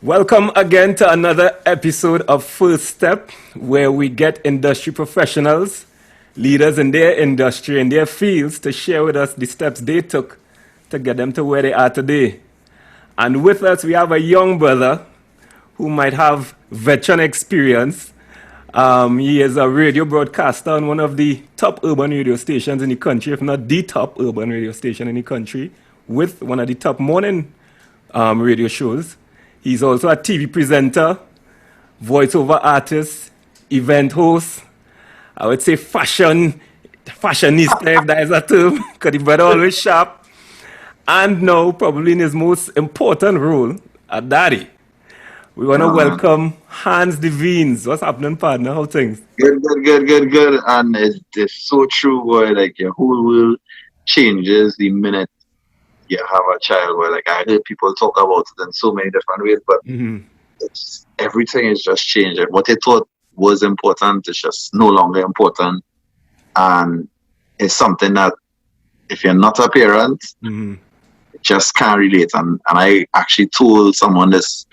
Welcome again to another episode of First Step, where we get industry professionals, leaders in their industry, in their fields, to share with us the steps they took to get them to where they are today. And with us, we have a young brother who might have veteran experience. He is a radio broadcaster on one of the top urban radio stations in the country, if not the top urban radio station in the country, with one of the top morning radio shows. He's also a TV presenter, voiceover artist, event host. I would say fashionista, if that is a term, because the brother always sharp. And now, probably in his most important role, a daddy. We want to welcome Hans Des Vignes. What's happening, partner? How things? Good. And it's so true, boy. Like your whole world changes the minute you have a child. Where like I heard people talk about it in so many different ways, but everything is just changing. What they thought was important is just no longer important, and it's something that if you're not a parent, you just can't relate. And I actually told someone this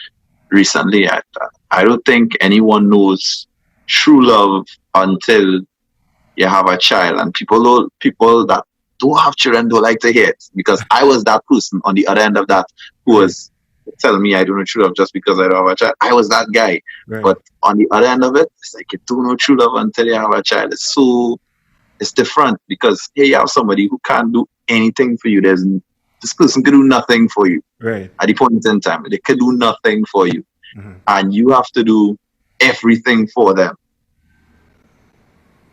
recently. I don't think anyone knows true love until you have a child, and people that don't have children don't like to hear it, because I was that person on the other end of that who was telling me I don't know true love just because I don't have a child. I was that guy. Right. But on the other end of it, it's like you don't know true love until you have a child. It's different, because here you have somebody who can't do anything for you. This person can do nothing for you. Right. At the point in time, they can do nothing for you, and you have to do everything for them.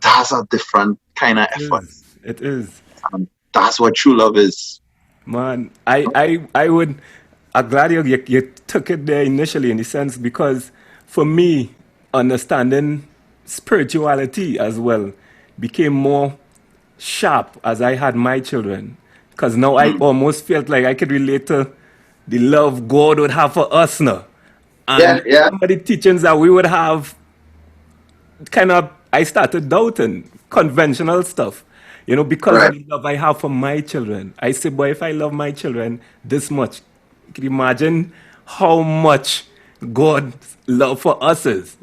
That's a different kind of effort. It is. And that's what true love is. Man, I'm glad you took it there initially, in the sense, because for me, understanding spirituality as well became more sharp as I had my children. Because now I almost felt like I could relate to the love God would have for us now. And some of the teachings that we would have, I started doubting conventional stuff. Because of the love I have for my children. I say, boy, if I love my children this much, you can imagine how much God's love for us is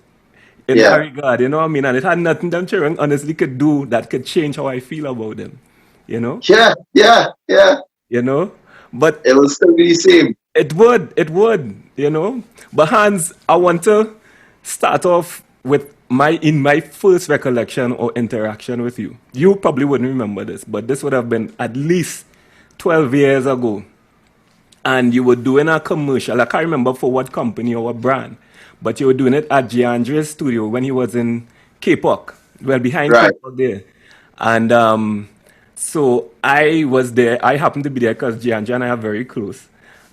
in that regard. You know what I mean? And it had nothing them children honestly could do that could change how I feel about them. Yeah. But it will still be the same. It would. But Hans, I want to start off with my first recollection or interaction with you. You probably wouldn't remember this, but this would have been at least 12 years ago. And you were doing a commercial. I can't remember for what company or what brand, but you were doing it at Giandre's studio when he was in K-Pop. Well, behind K-Pop there. And so I was there. I happened to be there because Giandre and I are very close.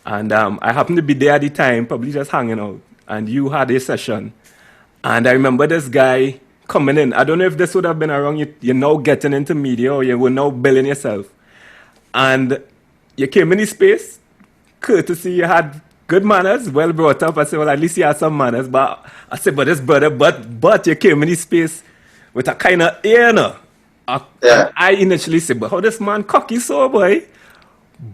And I happened to be there at the time, probably just hanging out. And you had a session. And I remember this guy coming in. I don't know if this would have been around you're now getting into media or you were now building yourself. And you came in the space, courtesy, you had good manners, well brought up. I said, well, at least you had some manners. But I said, but this brother, but you came in the space with a kind of ear now. I initially said, but how this man cocky so, boy?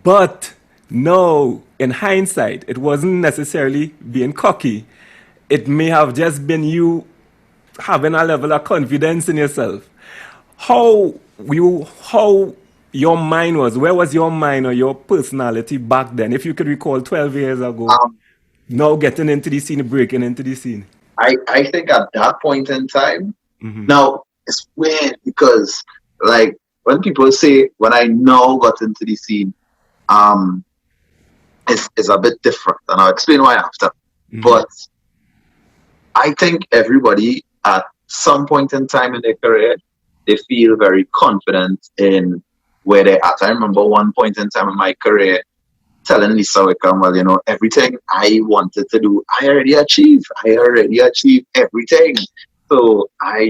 But no, in hindsight, it wasn't necessarily being cocky. It may have just been you having a level of confidence in yourself. How your mind was, where was your mind or your personality back then? If you could recall 12 years ago, now getting into the scene, breaking into the scene. I think at that point in time, now it's weird because like when people say, when I now got into the scene, it's a bit different, and I'll explain why after. But I think everybody at some point in time in their career, they feel very confident in where they're at. I remember one point in time in my career telling Lisa Wickham, well, everything I wanted to do, I already achieved everything. So I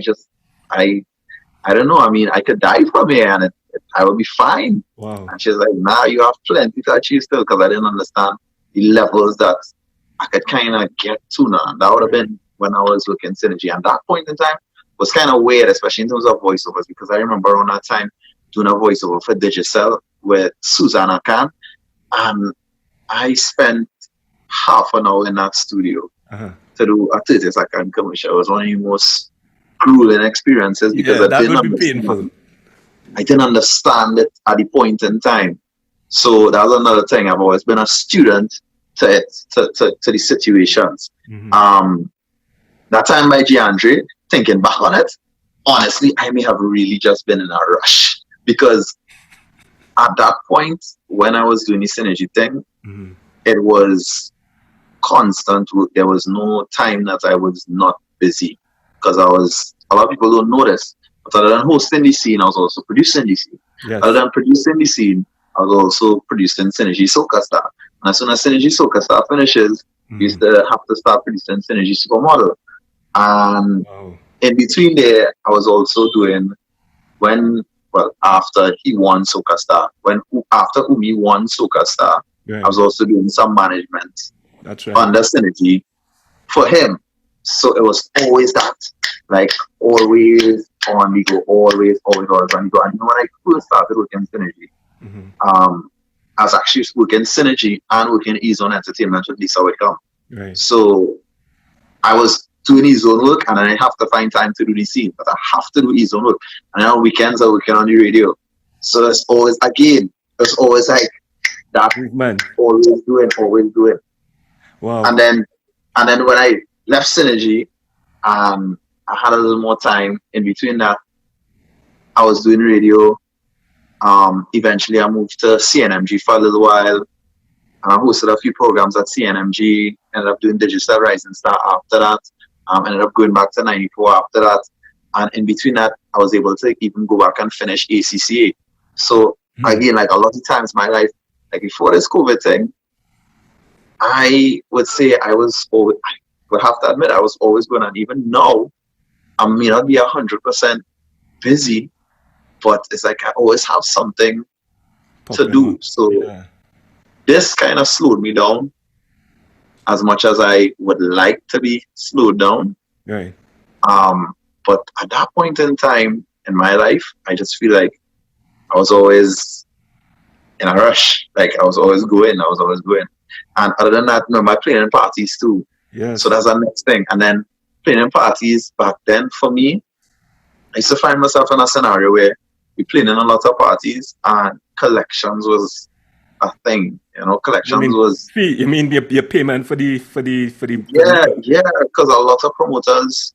don't know. I mean, I could die from here and I would be fine. Wow. And she's like, nah, you have plenty to achieve still, because I didn't understand the levels that I could kind of get to now. And that would have been when I was looking synergy. And that point in time was kind of weird, especially in terms of voiceovers, because I remember around that time doing a voiceover for Digicel with Susanna Khan. And I spent half an hour in that studio to do a 30-second commercial. It was one of the most grueling experiences because Yeah, that would be painful. I didn't understand it at the point in time. So that was another thing. I've always been a student to it, to the situations. That time by Giandre, thinking back on it, honestly, I may have really just been in a rush because at that point, when I was doing the synergy thing, it was constant. There was no time that I was not busy because a lot of people don't know this. But other than hosting the scene, I was also producing the scene. Yes. Other than producing the scene, I was also producing Synergy Soca Star. And as soon as Synergy Soca Star finishes, we used to have to start producing Synergy Supermodel. And in between there, I was also doing after he won Soca Star, after Umi won Soca Star, I was also doing some management under Synergy for him. So it was always that, like always on the go, always on the go. And when I first started working Synergy, I was actually working Synergy and working E-Zone Entertainment with Lisa Whitcomb. Right. So I was doing E-Zone work and I have to find time to do the scene, but I have to do E-Zone work. And on weekends I'm working on the radio. So it's always like that, always doing. Wow. And then when I left Synergy, I had a little more time in between that. I was doing radio. Eventually I moved to CNMG for a little while. And I hosted a few programs at CNMG, ended up doing Digital Rising Star after that. Ended up going back to 94 after that. And in between that, I was able to even go back and finish ACCA. So again, like a lot of times in my life, like before this COVID thing, I would say I would have to admit I was always going, and even now, I may not be 100% busy, but it's like I always have something to do. So this kind of slowed me down as much as I would like to be slowed down. Right. But at that point in time in my life, I just feel like I was always in a rush. Like I was always going. And other than that, I playing in parties too. Yes. So that's the next thing. And then playing in parties back then for me, I used to find myself in a scenario where we playing in a lot of parties and collections was a thing. Collections was. Fee? You mean your payment for the Yeah, because a lot of promoters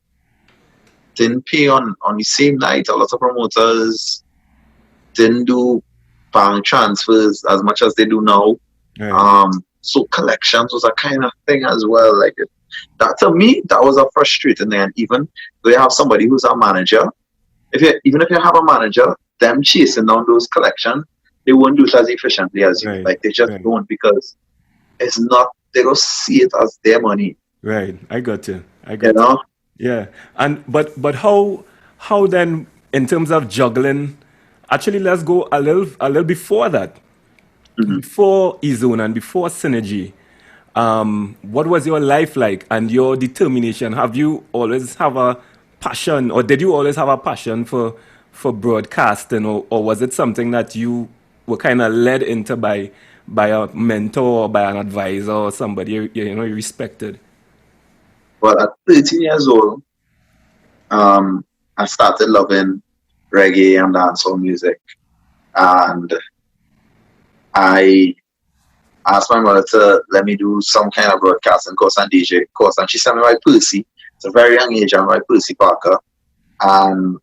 didn't pay on the same night. A lot of promoters didn't do bank transfers as much as they do now. Right. So collections was a kind of thing as well. Like that to me, that was a frustrating thing. And even though you have somebody who's a manager, even if you have a manager, them chasing down those collections, they won't do it as efficiently as you. Like they just don't, because it's not. They don't see it as their money. Right. I got you. Yeah. And but how then in terms of juggling? Actually, let's go a little before that. Before E-Zone and before Synergy, what was your life like and your determination? Have you always have a passion, or did you always have a passion for broadcasting, or was it something that you were kind of led into by a mentor or by an advisor or somebody you respected? Well, at 13 years old, I started loving reggae and dancehall music, and I asked my mother to let me do some kind of broadcasting course and DJ course, and she sent me by Percy. It's a very young age, I'm by Percy Parker, and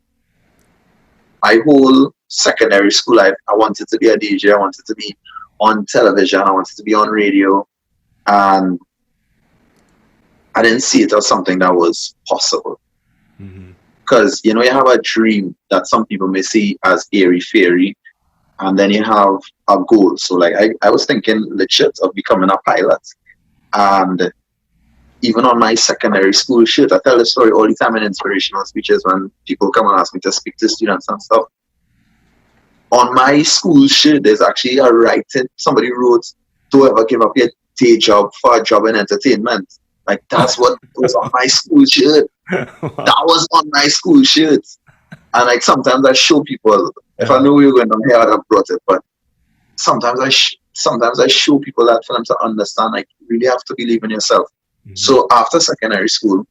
my whole secondary school life, I wanted to be a DJ. I wanted to be on television. I wanted to be on radio, and I didn't see it as something that was possible. Because, you have a dream that some people may see as airy-fairy, and then you have a goal. So, like, I was thinking legit of becoming a pilot. And even on my secondary school shirt, I tell the story all the time in inspirational speeches when people come and ask me to speak to students and stuff. On my school shirt, there's actually a writing. Somebody wrote, "Don't ever give up your day job for a job in entertainment." Like, that's what was on my school shirt. That was on my school shirt. And like sometimes I show people, if I knew we were going on here, I'd have brought it. But sometimes I sometimes I show people that for them to understand, like, you really have to believe in yourself. So after secondary school,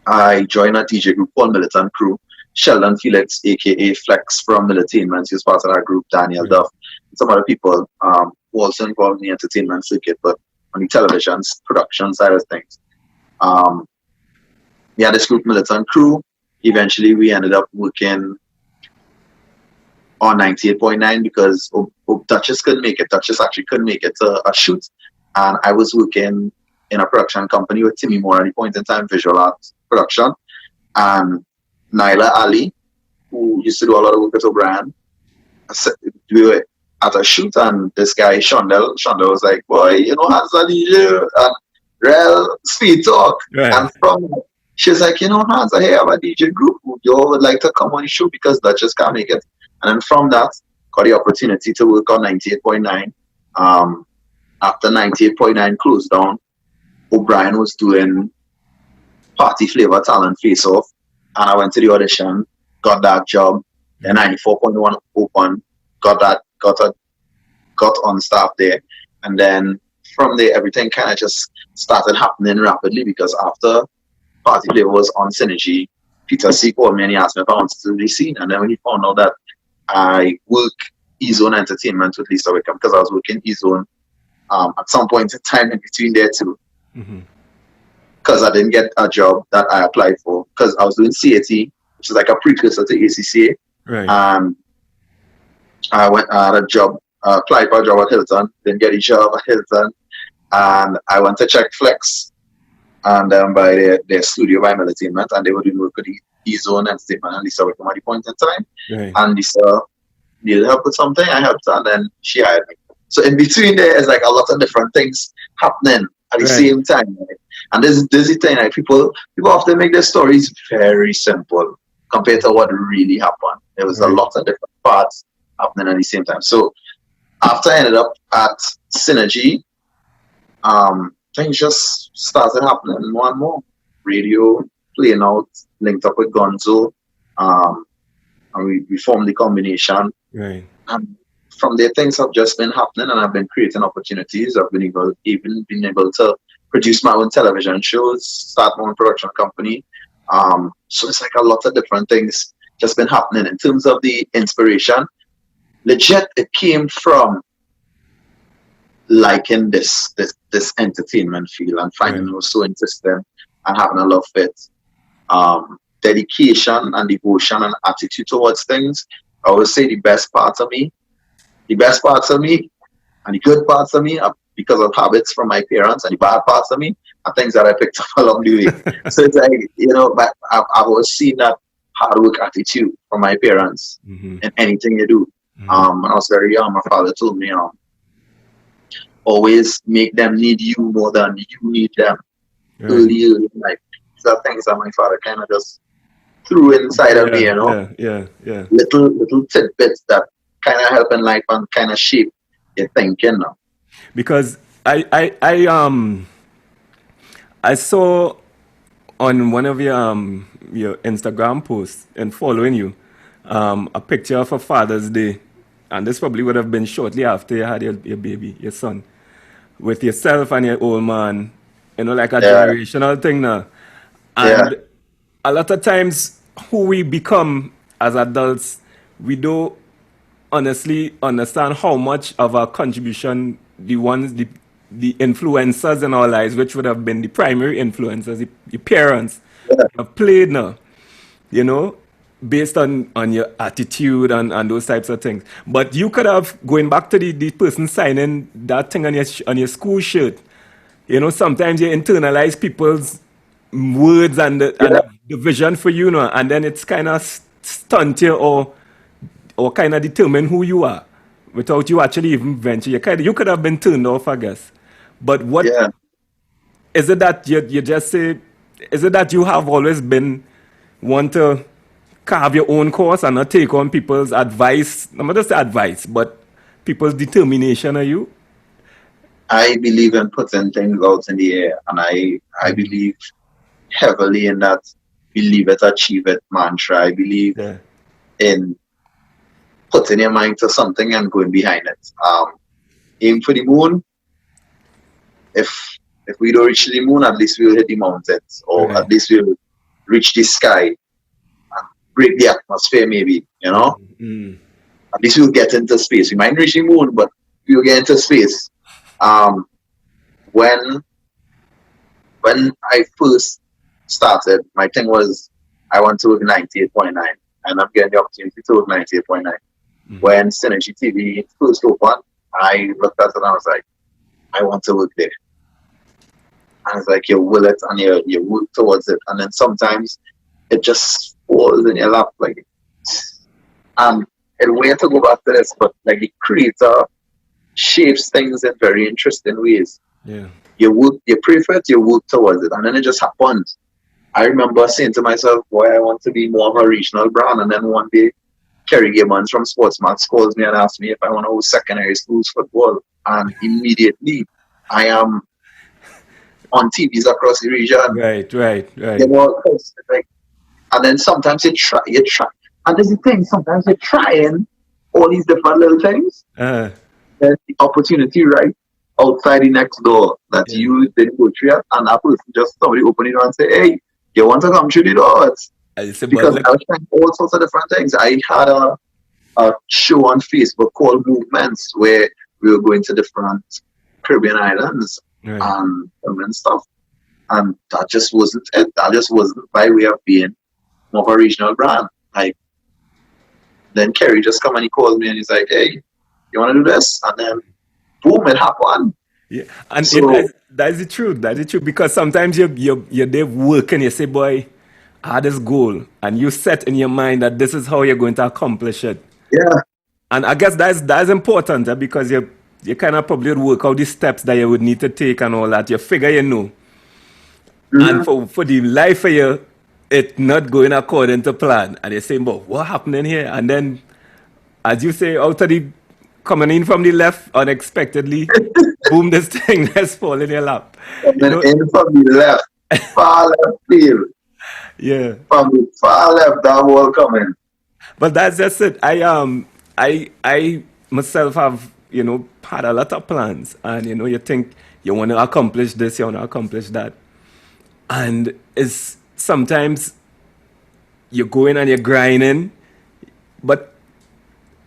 I joined a DJ group called Militant Crew. Sheldon Felix, aka Flex from Militainment, he was part of that group. Daniel Right. Duff, some other people who also involved in the entertainment circuit, but on the television production side of things. Um, we had this group, Militant Crew. Eventually, we ended up working on 98.9 because Duchess couldn't make it. Duchess actually couldn't make it to a shoot. And I was working in a production company with Timmy Moore at the point in time, visual arts production. And Naila Ali, who used to do a lot of work with O'Brien, we were at a shoot, and this guy, Shondell was like, boy, Hans a DJ, and real speed talk. Right. And from she's like, Hans, I have a DJ group. You all would like to come on the show because Duchess can't make it. And then from that, got the opportunity to work on 98.9. After 98.9 closed down, O'Brien was doing Party Flavor Talent Face Off, and I went to the audition, got that job. Then 94.1 open, got on staff there, and then from there everything kind of just started happening rapidly because after Party Flavor was on Synergy, Peter C called me and he asked me if I wanted to do the scene, and then when he found out that I work E-Zone Entertainment with Lisa Wickham because I was working E-Zone at some point in time in between there too. Because I didn't get a job that I applied for because I was doing CAT, which is like a precursor to ACCA. Right. I had a job, applied for a job at Hilton, didn't get a job at Hilton, and I went to check Flex and by their studio by Militainment, and they were doing work with the E-Zone Entertainment and Lisa Wickham at the point in time. Right. And Lisa needed help with something, I helped her, and then she hired me. So in between there is like a lot of different things happening at the same time. Right? And this is the thing, like people often make their stories very simple compared to what really happened. There was a lot of different parts happening at the same time. So after I ended up at Synergy, things just started happening more and more. Radio playing out, linked up with Gonzo, and we formed the combination. Right. And from there, things have just been happening, and I've been creating opportunities. I've been able to produce my own television shows, start my own production company. So it's like a lot of different things just been happening. In terms of the inspiration, legit, it came from liking this entertainment field and finding it was so interesting and having a love for it. Dedication and devotion and attitude towards things. I always say the best parts of me and the good parts of me are because of habits from my parents, and the bad parts of me are things that I picked up along the way. So it's like, I've always seen that hard work attitude from my parents in anything you do. When I was very young, my father told me, always make them need you more than you need them. Early in life. These are things that my father kind of just threw inside of me, Yeah. Little tidbits that kind of help in life and kind of shape your thinking now. Because I saw on one of your Instagram posts and following you a picture of a Father's Day, and this probably would have been shortly after you had your baby, your son, with yourself and your old man, like a generational thing now. And a lot of times who we become as adults, we don't honestly understand how much of a contribution the influencers in our lives, which would have been the primary influencers, the parents, have played now, based on your attitude and those types of things. But you could have, going back to the person signing that thing on your school shirt, sometimes you internalize people's words and the vision for you, and then it's kind of stunt you or kind of determine who you are without you actually even venture. You could have been turned off, I guess. But what is it that you just say? Is it that you have always been want to carve your own course and not take on people's advice? I'm not just say advice, but people's determination of you? I believe in putting things out in the air, and I believe heavily in that believe it, achieve it mantra. I believe in putting your mind to something and going behind it. aim for the moon. If we don't reach the moon, at least we'll hit the mountains, or Right. at least we'll reach the sky and break the atmosphere, maybe, you know? Mm. At least we'll get into space. We might reach the moon, but we'll get into space. When I first started, my thing was I want to work 98.9, and I'm getting the opportunity to work 98.9. When Synergy TV first opened, I looked at it and I was like, I want to work there. And it's like you will it and you work towards it, and then sometimes it just falls in your lap, like. And it's weird to go back to this, but like the creator shapes things in very interesting ways. Yeah. You pray for it, you work towards it, and then it just happens. I remember saying to myself, boy, I want to be more of a regional brand, and then one day Kerry Gibbons from Sportsmax calls me and asks me if I want to host secondary schools football, and immediately I am on TVs across the region. Right. You know, like, and then sometimes you try, and there's the thing, sometimes you're trying all these different little things. There's the opportunity right outside the next door that you didn't go through yet, and that person just somebody open it door and say, hey, you want to come through the doors? Because I was trying all sorts of different things. I had a show on Facebook called Movements where we were going to different Caribbean islands and stuff. And that just wasn't it. That just wasn't my way of being more of a regional brand. Like, then Kerry just come and he called me and he's like, hey, you want to do this? And then boom, it happened. Yeah, and so, that's the truth. That's the truth. Because sometimes you're there working, you say, boy, I had this goal, and you set in your mind that this is how you're going to accomplish it. Yeah. And I guess that's important because you kind of probably work out the steps that you would need to take and all that. You figure you know. And for the life of you, it's not going according to plan. And you're saying, but what happening here? And then, as you say, out of the coming in from the left unexpectedly, boom, this thing has fallen in your lap. Coming in from the left, far left field. Yeah. From the far left, that ball coming. But that's just it. I myself have, had a lot of plans. And, you think you want to accomplish this, you want to accomplish that. And it's sometimes you're going and you're grinding, but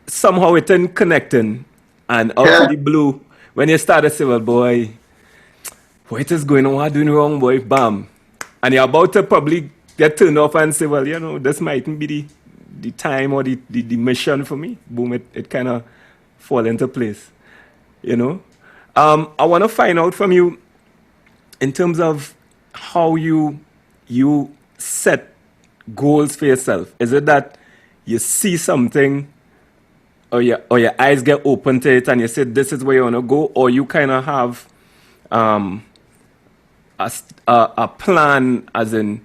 somehow it isn't connecting. And out of the blue, when you start to say, well, boy, what is going on? What doing wrong, boy? Bam. And you're about to probably get turned off and say, well, this mightn't be the time or the mission for me. Boom, it kind of fall into place, I want to find out from you in terms of how you set goals for yourself. Is it that you see something or your eyes get open to it and you say this is where you want to go, or you kind of have a plan, as in,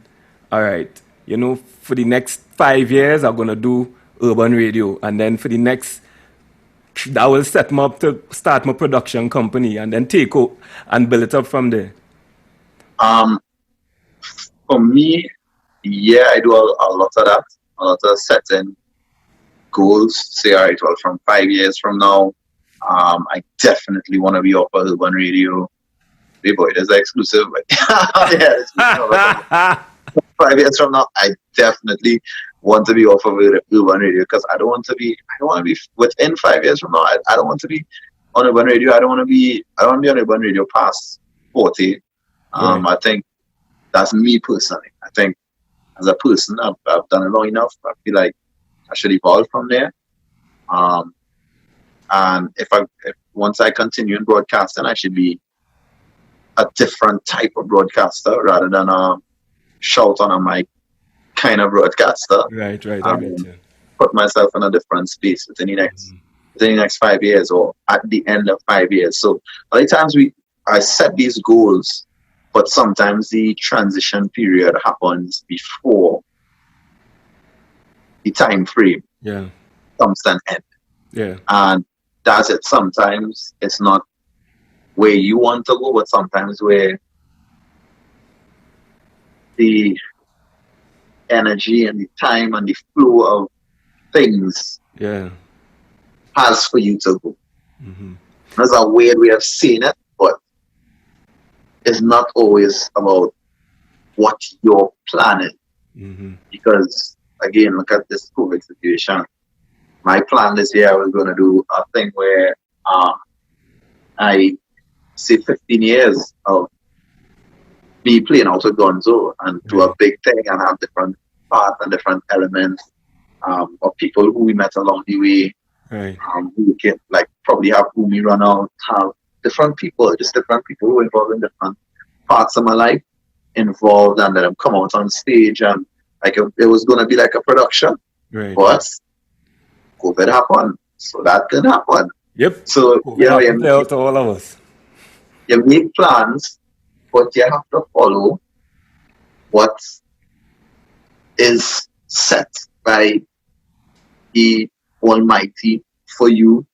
all right, for the next 5 years I'm going to do urban radio, and then for the next, that will set me up to start my production company and then take up and build it up from there? For me, yeah, I do a lot of that. A lot of setting goals. Say, all right, well, from 5 years from now, I definitely want to be off of urban radio. Hey boy, there's an exclusive. Yeah, 5 years from now, I definitely want to be off of urban radio because I don't want to be within 5 years from now. I don't want to be on urban radio. I don't want to be on urban radio past 40. I think that's me personally. I think as a person, I've done it long enough. I feel like I should evolve from there. And if once I continue in broadcasting, I should be a different type of broadcaster rather than a shout on a mic kind of broadcaster. Right. I get you. Put myself in a different space within the next 5 years or at the end of 5 years. So a lot of times I set these goals, but sometimes the transition period happens before the time frame comes to an end. Yeah. And that's it. Sometimes it's not where you want to go, but sometimes where the energy and the time and the flow of things has for you to go. Mm-hmm. That's a weird way of saying it, but it's not always about what your plan is. Mm-hmm. Because again, look at this COVID situation. My plan this year I was going to do a thing where I say 15 years of me playing out with Gonzo and do a Right. big thing and have different parts and different elements of people who we met along the way. Right. We can like probably have who we run out, have different people, just different people who are involved in different parts of my life involved, and let them come out on stage and like it was going to be like a production, Right. but COVID happened, so that didn't happen. Yep. So COVID happened to all of us. you make plans, but you have to follow what is set by the Almighty for you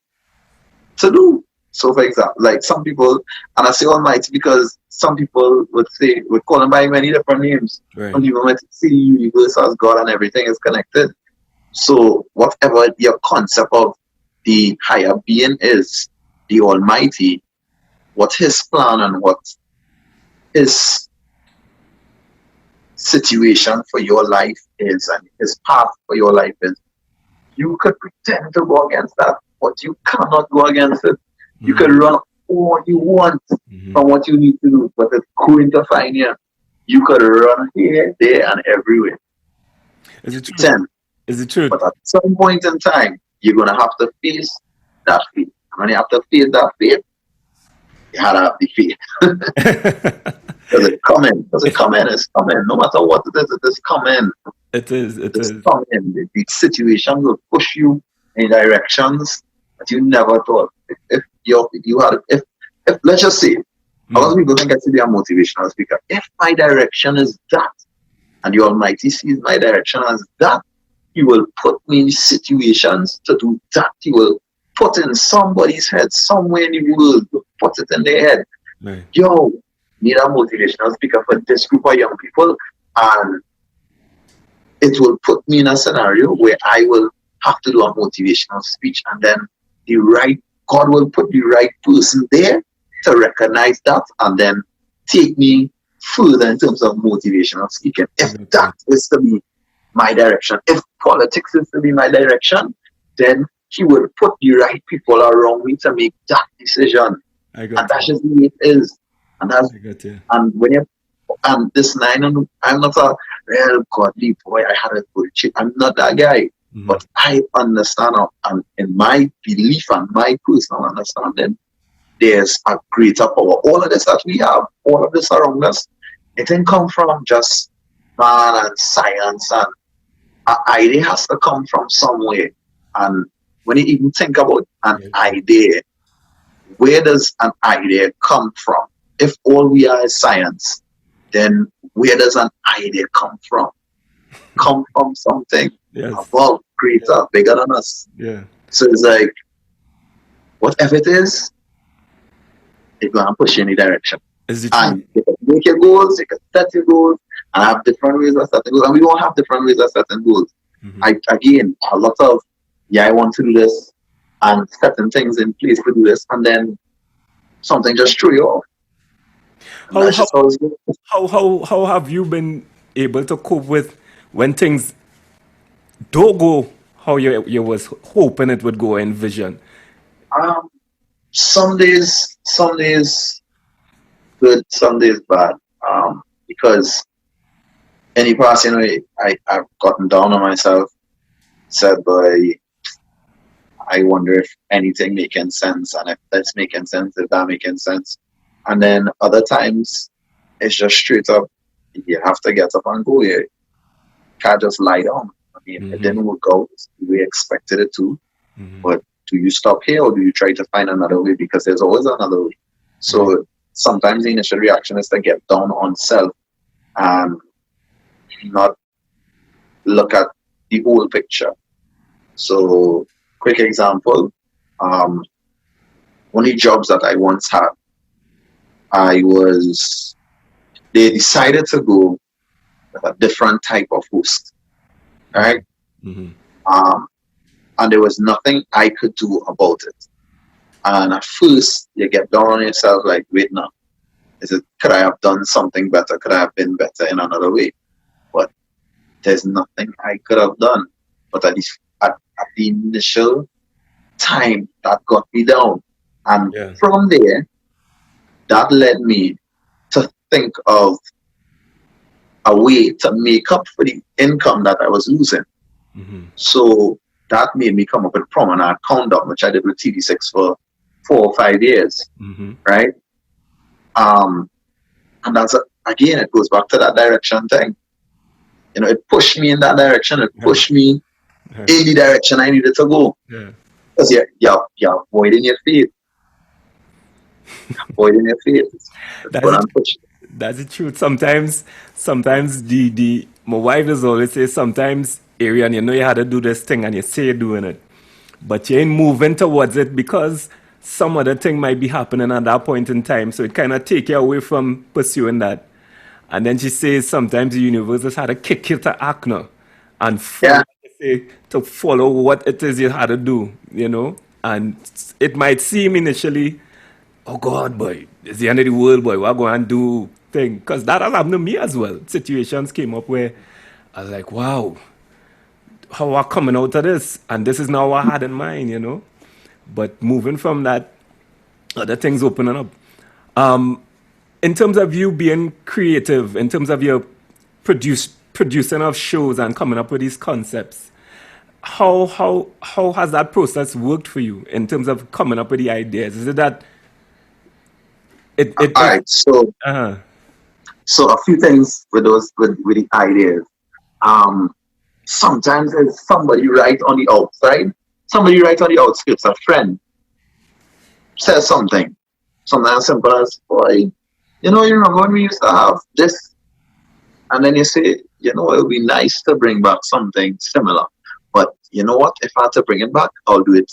to do. So, for example, like some people, and I say Almighty because some people would call him by many different names. Right. Some people might see universe as God and everything is connected. So, whatever your concept of the higher being is, the Almighty, what his plan and what his situation for your life is and his path for your life is, you could pretend to go against that, but you cannot go against it. You can run all you want from what you need to do, but it's going to find you. You could run here, there, and everywhere. Is it true? Pretend. Is it true? But at some point in time, you're going to have to face that faith. And when you have to face that faith, you have to have the faith. Does it come in? Does it come in? It's coming. No matter what it is coming. It is. It is. Coming. The situation will push you in directions that you never thought. If let's just say, a lot of people think I should be a motivational speaker. If my direction is that, and the Almighty sees my direction as that, He will put me in situations to do that. He will put in somebody's head somewhere in the world, put it in their head. Right. Yo, need a motivational speaker for this group of young people, and it will put me in a scenario where I will have to do a motivational speech, and then God will put the right person there to recognize that and then take me further in terms of motivational speaking. If that is to be my direction, if politics is to be my direction, then He will put the right people around me to make that decision. And that's just the way it is. And that's and when you and this I'm not a real godly boy. I had a good chick. I'm not that guy. But I understand, and in my belief and my personal understanding, there's a greater power. All of this that we have, all of this around us, it didn't come from just man and science, and an idea has to come from somewhere. And when you even think about an idea, where does an idea come from? If all we are is science, then where does an idea come from? Come from something above, greater, bigger than us. Yeah. So it's like, whatever it is, it's going to push you in a direction. And you can make your goals, you can set your goals, and have different ways of setting goals. And we don't have different ways of setting goals. Again, a lot of, I want to do this, and setting things in place to do this, and then something just threw you off. How have you been able to cope with when things don't go how you was hoping it would go in vision? Some days good, some days bad. Because any passing way, I've gotten down on myself, said, boy, I wonder if anything making sense, and if that's making sense, if that making sense. And then other times, it's just straight up, you have to get up and go here. You can't just lie down. I mean, it didn't work out the way we expected it to. But do you stop here, or do you try to find another way? Because there's always another way. So sometimes the initial reaction is to get down on self and not look at the whole picture. So, quick example, one of the jobs that I once had, they decided to go with a different type of host, right? And there was nothing I could do about it. And at first, you get down on yourself like, wait, now, could I have done something better? Could I have been better in another way? But there's nothing I could have done. But at the initial time, that got me down. And Yeah. from there, that led me to think of a way to make up for the income that I was losing. Mm-hmm. So that made me come up with Promenade Countdown, which I did with TV6 for 4 or 5 years, Mm-hmm. right? And again, it goes back to that direction thing. You know, it pushed me in that direction. It pushed me in the direction I needed to go. Yeah. Because you're avoiding your faith. Avoiding your faith. That's But it. I'm pushing. That's the truth. Sometimes the my wife is always say sometimes Arion, you know you had to do this thing and you say you're doing it, but you ain't moving towards it because some other thing might be happening at that point in time. So it kind of take you away from pursuing that. And then she says sometimes the universe has had to kick you to act now and follow, Yeah. to follow what it is you had to do, you know. And it might seem initially, oh God, boy, it's the end of the world, boy. What going to do thing? Because that has happened to me as well. Situations came up where I was like, wow, how are coming out of this? And this is not what I had in mind, you know. But moving from that, other things opening up. In terms of you being creative, in terms of your producing of shows and coming up with these concepts, how has that process worked for you in terms of coming up with the ideas? Is it that All it right. So uh so a few things with with the ideas. Um, Sometimes there's somebody right on the outside, somebody right on the outskirts, a friend says something as simple as, boy, you remember when we used to have this? And then you say, it would be nice to bring back something similar. But you know what? If I had to bring it back, I'll do it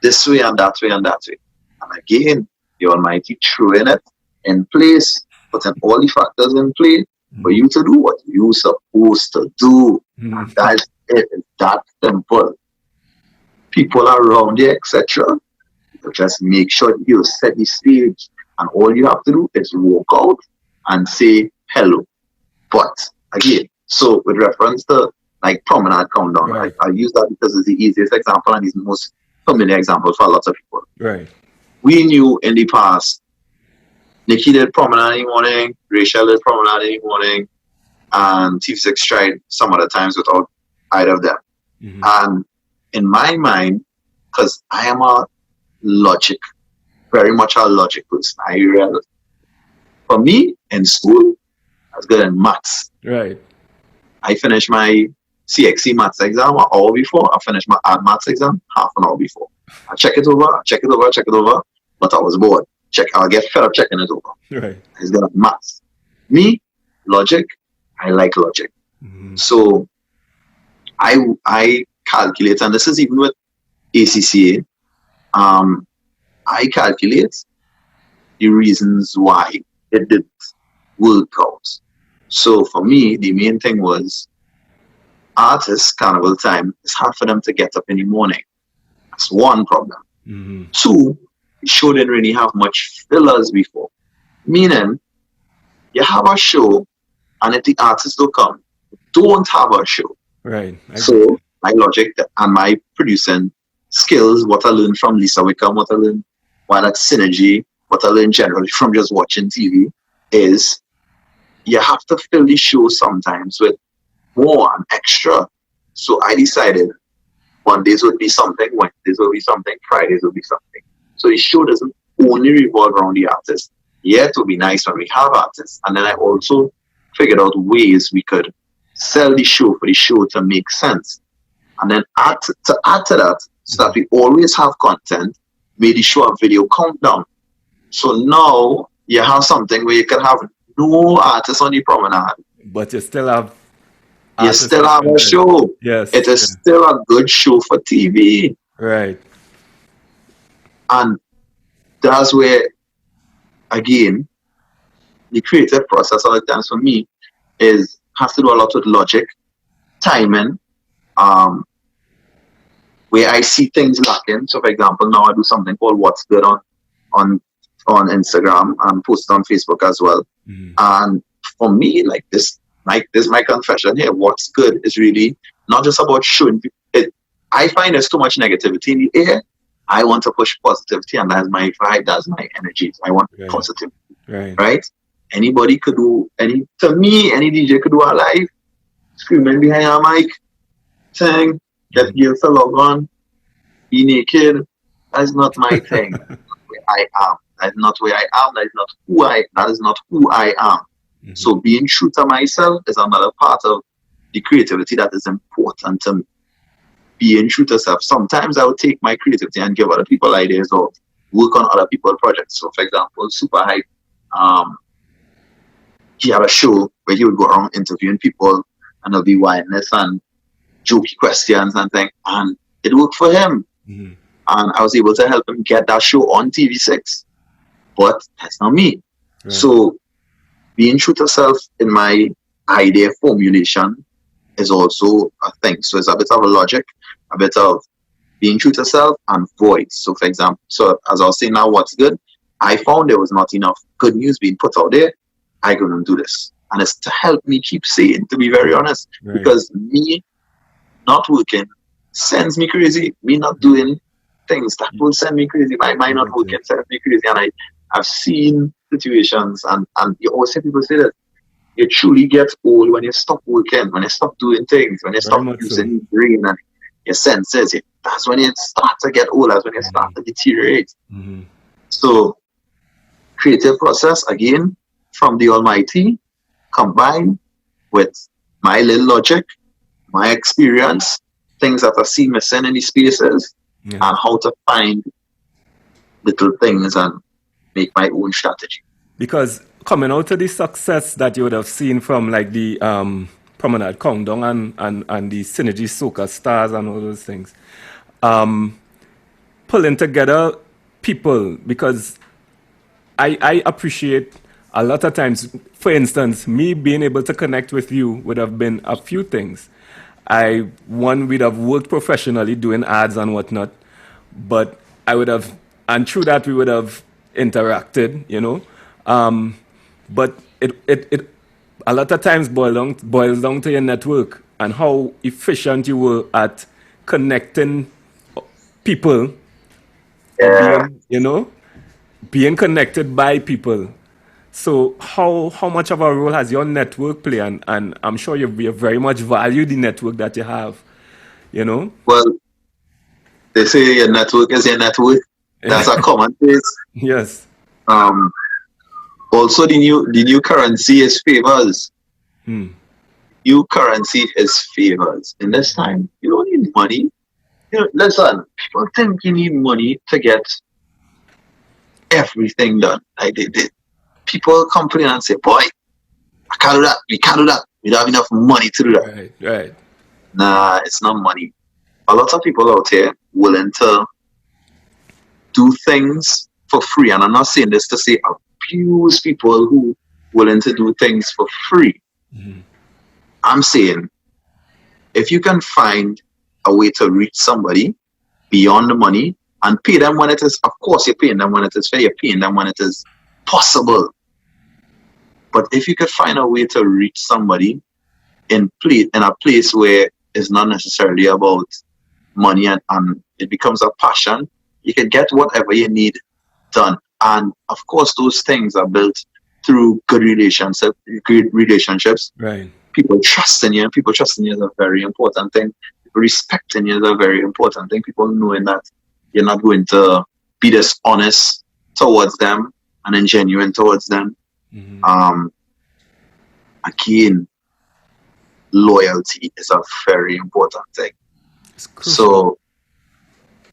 this way and that way and that way. And again, the Almighty throwing it in place, putting all the factors in play for you to do what you're supposed to do. And that's it. It's that simple. People around you, etc. Just make sure you set the stage. And all you have to do is walk out and say hello. But again, so with reference to like Promenade Countdown, Right. I use that because it's the easiest example and it's the most familiar example for a lot of people. right. We knew in the past, Nikki did Promenade in the morning, Rachel did Promenade in the morning, and TV6 tried some other times without either of them. Mm-hmm. And in my mind, because I am very much a logic person, for me in school, I was good in maths. Right. I finished my CXC maths exam an hour before. I finished my art maths exam half an hour before. I check it over, but I was bored. I'll get fed up checking it over. Right. I was good at maths. Me, logic, I like logic. Mm-hmm. So I calculate, and this is even with ACCA, I calculate the reasons why it did work out. So for me, the main thing was artists, carnival time, it's hard for them to get up in the morning. That's one problem. Mm-hmm. Two, the show didn't really have much fillers before. Meaning, you have a show, and if the artists don't come, don't have a show. Right. So my logic and my producing skills, what I learned from Lisa Wickham, what I learned while at Synergy, what I learned generally from just watching TV, is you have to fill the show sometimes with more and extra. So I decided Mondays would be something, Wednesdays would be something, Fridays would be something. So the show doesn't only revolve around the artist. Yeah, it would be nice when we have artists. And then I also figured out ways we could sell the show for the show to make sense. And then add to that, so that we always have content, made the show a video countdown. So now you have something where you can have no artists on the promenade. But you still have You still have a show. Yes. It is still a good show for TV. Right. And that's where, again, the creative process all the times for me has to do a lot with logic, timing, where I see things lacking. So, for example, now I do something called What's Good on on Instagram and post on Facebook as well. And for me, this my confession here. What's Good is really not just about showing it. I find there's too much negativity in the air. I want to push positivity, and that's my vibe. That's my energy. I want positivity. Right? Anybody could do any DJ could do a live screaming behind a mic, saying, get girls to log on, be naked. That's not my thing. Where I am. That's not where I am. That is not who I am. So being true to myself is another part of the creativity that is important to me. Being true to self. Sometimes I would take my creativity and give other people ideas or work on other people's projects. So, for example, Super Hype, he had a show where he would go around interviewing people, and there'll be wildness and jokey questions and things, and it worked for him. And I was able to help him get that show on TV6. But that's not me. So, being true to self in my idea formulation is also a thing. So it's a bit of a logic, a bit of being true to self and voice. So for example, as I was saying now, What's Good? I found there was not enough good news being put out there. I couldn't do this. And it's to help me keep saying, to be very honest, because me not working sends me crazy. Me not doing things that will send me crazy. My mind not working sends me crazy. And I've seen situations, and you always hear people say that you truly get old when you stop working, when you stop doing things, when you stop using your brain and your senses. That's when you start to get old. That's when you start to deteriorate. So, creative process, again, from the Almighty, combined with my little logic, my experience, things that I see missing in these spaces, and how to find little things and make my own strategy. Because coming out of the success that you would have seen from like the Promenade Countdown and the Synergy Soca Stars and all those things, pulling together people, because I appreciate a lot of times, for instance, me being able to connect with you would have been a few things. We'd have worked professionally doing ads and whatnot, but I would have, and through that we would have interacted, you know. But it a lot of times boils down to your network and how efficient you were at connecting people, being connected by people. So how much of a role has your network play? And I'm sure you very much value the network that you have, you know? Well, they say your network is your network. That's a common phrase. Yes. Also, the new currency is favors. New currency is favors. In this time, you don't need money. Listen, people think you need money to get everything done. Like they did. People complain and say, boy, I can't do that. We can't do that. We don't have enough money to do that. Right. Nah, it's not money. A lot of people out here willing to do things for free. And I'm not saying this to say abuse people who willing to do things for free. I'm saying if you can find a way to reach somebody beyond the money and pay them when it is, of course you're paying them when it is fair, you're paying them when it is possible. But if you could find a way to reach somebody in a place where it's not necessarily about money and it becomes a passion, you can get whatever you need done. And of course, those things are built through good relationships. Right. People trusting you. People trusting you is a very important thing. People respecting you is a very important thing. People knowing that you're not going to be dishonest towards them and ingenuine towards them. Again, loyalty is a very important thing. So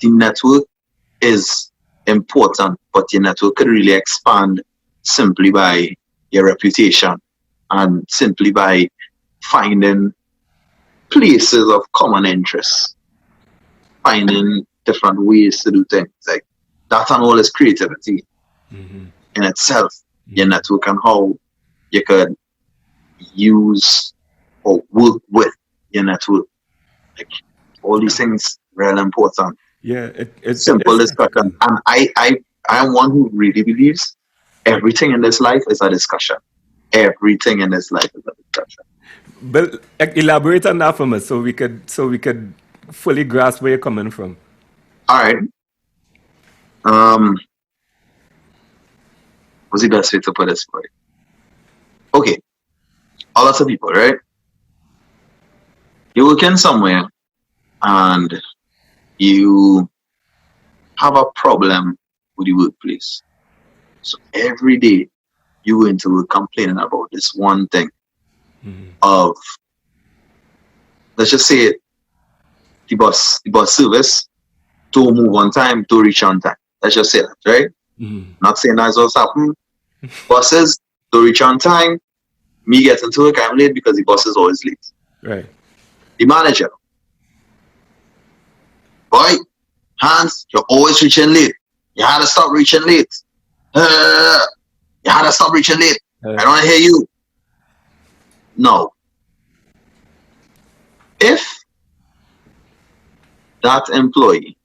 the network is important, but your network could really expand simply by your reputation and simply by finding places of common interest, finding different ways to do things. Like that and all is creativity in itself. Your network and how you could use or work with your network. Like all these things real important. Yeah, it Simple is discussion. actually. And I'm one who really believes everything in this life is a discussion. Everything in this life is a discussion. But elaborate on that for us so we could fully grasp where you're coming from. All right. Um, what's the best way to put this for you? Okay. A lot of people, right? You work in somewhere and you have a problem with the workplace. So every day you go into work complaining about this one thing of, let's just say, the bus service to move on time, to reach on time. Let's just say that, right? Not saying that's what's happened. Buses to reach on time. Me getting to work, I'm late because the bus is always late. Right. The manager, boy, Hans, you're always reaching late. You had to stop reaching late. You had to stop reaching late. I don't hear you. No. If that employee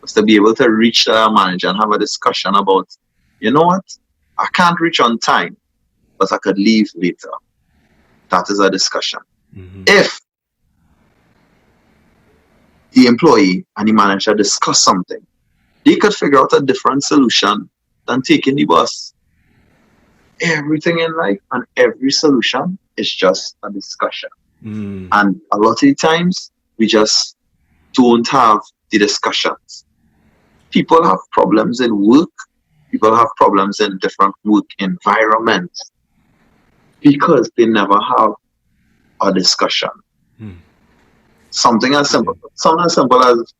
was to be able to reach the manager and have a discussion about, you know what, I can't reach on time, but I could leave later. That is a discussion. If the employee and the manager discuss something, they could figure out a different solution than taking the bus. Everything in life and every solution is just a discussion. And a lot of the times, we just don't have the discussions. People have problems in work. People have problems in different work environments because they never have a discussion. Something as simple as,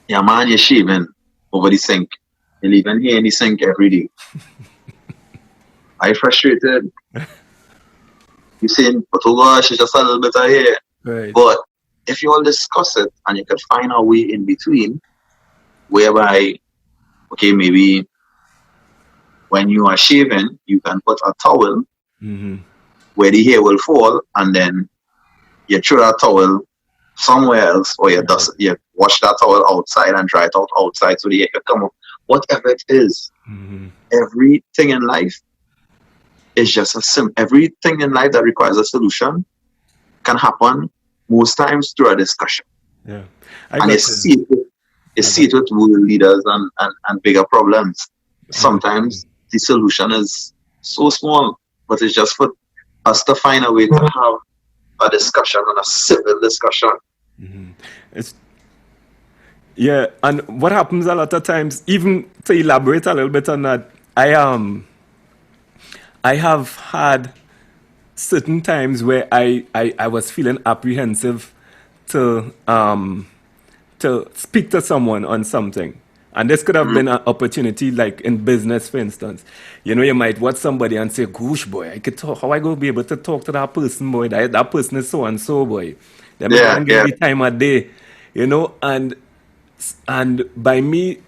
yeah, man, you're shaving over the sink. You're leaving here in the sink every day. Are you frustrated? You're saying, but oh gosh, it's just a little bit of here. Right. But if you all discuss it and you could find a way in between, whereby, okay, maybe when you are shaving, you can put a towel where the hair will fall, and then you throw that towel somewhere else, or you wash that towel outside and dry it out outside so the hair can come up. Whatever it is, everything in life is just everything in life that requires a solution can happen most times through a discussion. Yeah. And you see it with world leaders and bigger problems. Sometimes the solution is so small, but it's just for us to find a way to have a discussion and a civil discussion. Yeah, and what happens a lot of times, even to elaborate a little bit on that, I have had certain times where I was feeling apprehensive to speak to someone on something. And this could have been an opportunity, like in business, for instance. You know, you might watch somebody and say, "Gosh, boy, I could talk. How I go be able to talk to that person, boy? That person is so and so, boy. They might not give the time of day, you know." And by me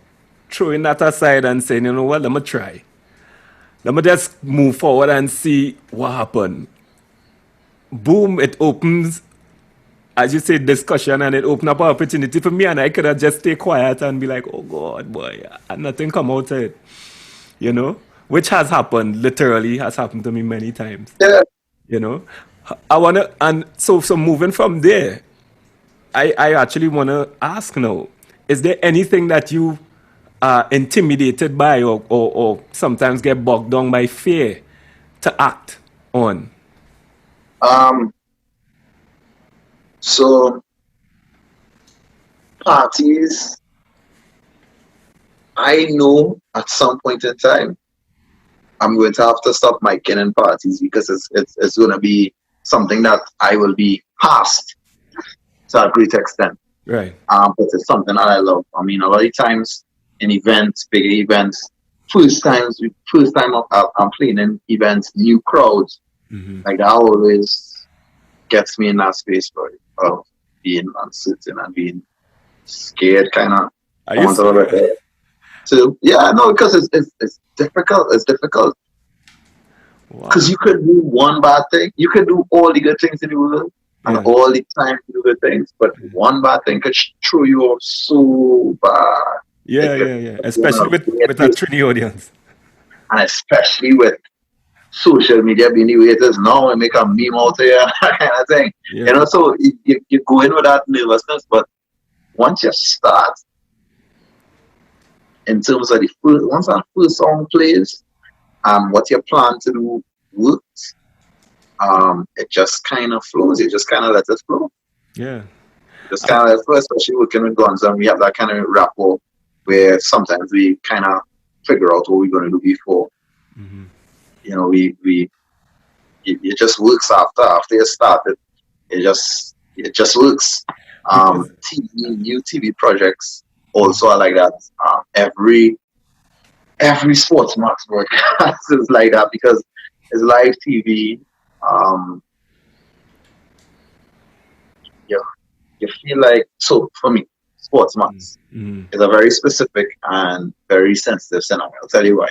throwing that aside and saying, "You know what? Let me try. Let me just move forward and see what happened." Boom! It opens, as you say, discussion, and it opened up an opportunity for me, and I could have just stay quiet and be like, "Oh God, boy," and nothing come out of it, you know, which has happened, literally has happened to me many times, you know. I wanna, and so moving from there, I actually wanna ask now, is there anything that you are intimidated by, or sometimes get bogged down by fear to act on? So parties, I know at some point in time I'm going to have to stop miking in parties because it's going to be something that I will be past to a great extent. Right. But it's something that I love. I mean, a lot of times in events, bigger events, first time I'm playing in events, new crowds, like that always gets me in that space of being uncertain and being scared, kind of. Are you serious? So yeah, no, because it's difficult. It's difficult Wow. because you could do one bad thing. You could do all the good things in the world, and Yeah. all the time to do good things, but one bad thing could throw you off so bad. It Yeah, could yeah, yeah. put you Especially on a bad with a place, Trini audience. and especially with social media being the way it is now and make a meme out there, that kind of thing. Yeah. You know, so you go in with that nervousness, but once you start, in terms of once that first song plays, what you plan to do works, it just kind of flows. You just kind of let it flow. Yeah. Just kind of let it flow, especially working with guns, and we have that kind of rapport where sometimes we kind of figure out what we're going to do before. Mm-hmm. You know, it just works after you start it. It just works. Because New TV projects also are like that. Every sports max broadcast is like that because it's live TV. Um, you, you feel like, so for me, sports max mm-hmm. is a very specific and very sensitive scenario. I'll tell you why.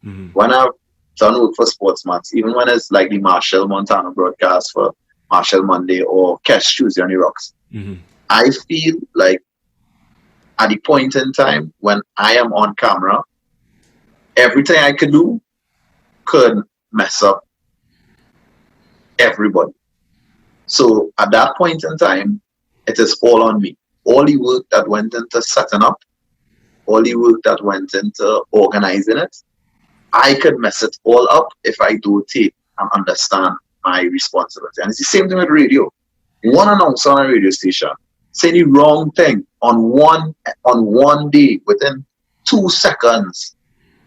Mm-hmm. When I've done work for sports max, even when it's like the Marshall Montana broadcast for Marshall Monday or Cash Tuesday on the Rocks, Mm-hmm. I feel like at the point in time when I am on camera, everything I could do could mess up everybody. So at that point in time, it is all on me. All the work that went into setting up, all the work that went into organizing it, I could mess it all up if I don't take and understand my responsibility. And it's the same thing with radio. One announcer on a radio station say the wrong thing on one day within 2 seconds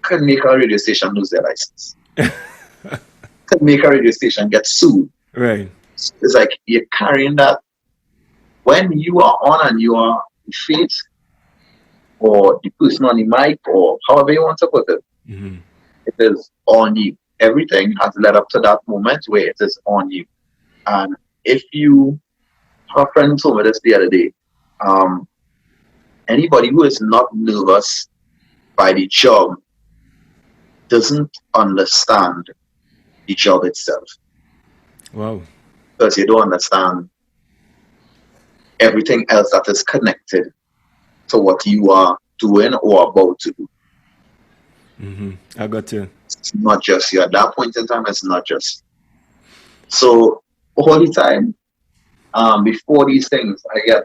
could make a radio station lose their license. Could make a radio station get sued. Right. It's like you're carrying that when you are on and you are the face or the person on the mic or however you want to put it, Mm-hmm. it is on you. Everything has led up to that moment where it is on you. And if you, a friend told me this the other day, anybody who is not nervous by the job doesn't understand the job itself. Wow. Because you don't understand everything else that is connected to what you are doing or about to do. Mm-hmm. I got you. It's not just you. At that point in time, it's not just. So all the time, before these things, I get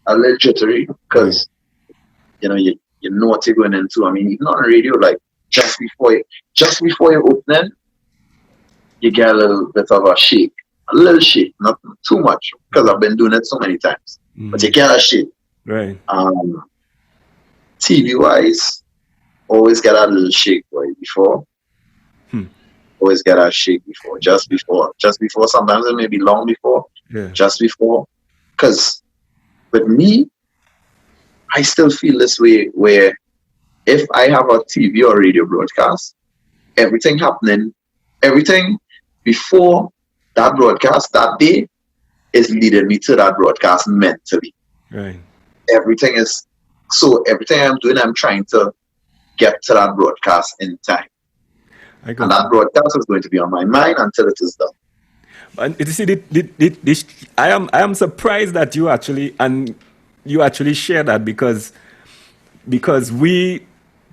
a little jittery because you know what you're going into. I mean, even on the radio, like just before you open it, you get a little bit of a shake, not too much because I've been doing it so many times. Mm-hmm. But you get a shake. Right. TV wise, always get a little shake before. Always get a shake before, just before. Sometimes it may be long before, just before. Because with me, I still feel this way where if I have a TV or radio broadcast, everything before that broadcast that day is leading me to that broadcast mentally. Right. Everything I'm doing, I'm trying to get to that broadcast in time. And that broadcast is going to be on my mind until it is done. And you see, I am surprised that you actually share that because we,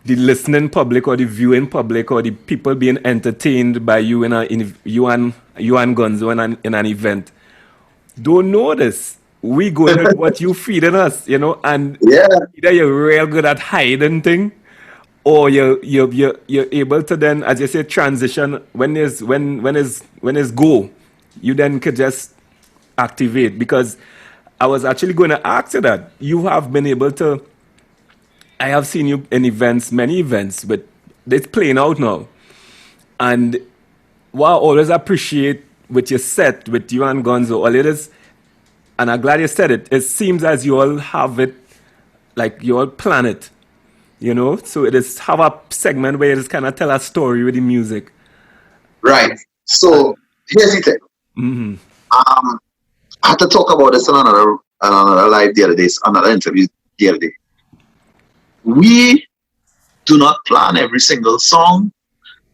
the listening public or the viewing public or the people being entertained by you you and Gonzo in an event don't know this. We go in with what you feeding us, and either you're real good at hiding thing, or you're able to then, as you say, transition when is go, you then could just activate. Because I was actually going to ask you that you have been able to. I have seen you in many events, but it's playing out now. And what I always appreciate with your set, with you and Gonzo, all it is, and I'm glad you said it, it seems as you all have it, like you all plan it, so it is have a segment where you just kind of tell a story with the music. Right. So here's the thing. Mm-hmm. I had to talk about this in another live the other day, another interview the other day. We do not plan every single song,